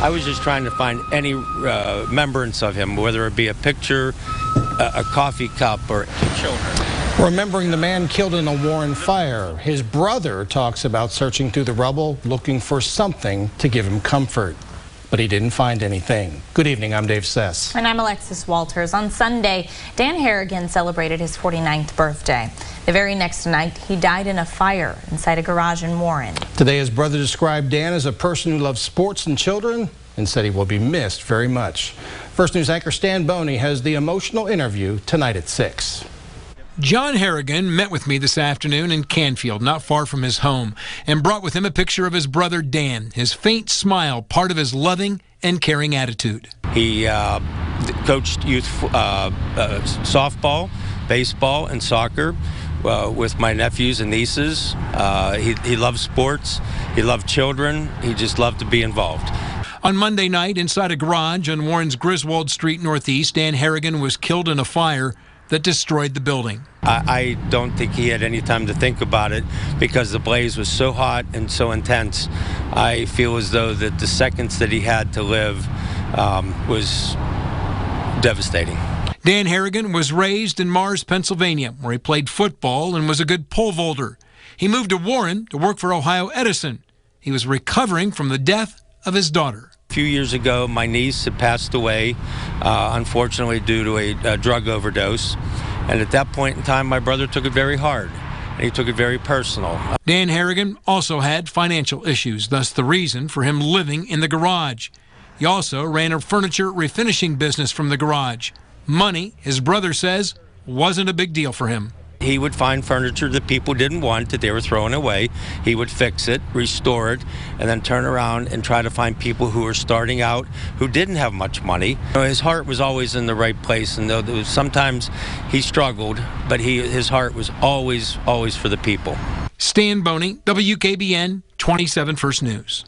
I was just trying to find any remembrance of him, whether it be a picture, a coffee cup, or children. Remembering the man killed in a Warren fire, his brother talks about searching through the rubble, looking for something to give him comfort. But he didn't find anything. Good evening, I'm Dave Sess. And I'm Alexis Walters. On Sunday, Dan Harrigan celebrated his 49th birthday. The very next night, he died in a fire inside a garage in Warren. Today, his brother described Dan as a person who loves sports and children and said he will be missed very much. First News anchor Stan Boney has the emotional interview tonight at 6. John Harrigan met with me this afternoon in Canfield, not far from his home, and brought with him a picture of his brother Dan, his faint smile, part of his loving and caring attitude. He coached youth softball, baseball, and soccer with my nephews and nieces. He loved sports. He loved children. He just loved to be involved. On Monday night, inside a garage on Warren's Griswold Street Northeast, Dan Harrigan was killed in a fire that destroyed the building. I don't think he had any time to think about it because the blaze was so hot and so intense. I feel as though that the seconds that he had to live was devastating. Dan Harrigan was raised in Mars, Pennsylvania, where he played football and was a good pole vaulter. He moved to Warren to work for Ohio Edison. He was recovering from the death of his daughter. A few years ago, my niece had passed away, unfortunately due to a drug overdose. And at that point in time, my brother took it very hard, and he took it very personal. Dan Harrigan also had financial issues, thus the reason for him living in the garage. He also ran a furniture refinishing business from the garage. Money, his brother says, wasn't a big deal for him. He would find furniture that people didn't want, that they were throwing away. He would fix it, restore it, and then turn around and try to find people who were starting out, who didn't have much money. His heart was always in the right place, and though sometimes he struggled, but his heart was always for the people. Stan Boney, WKBN 27 First News.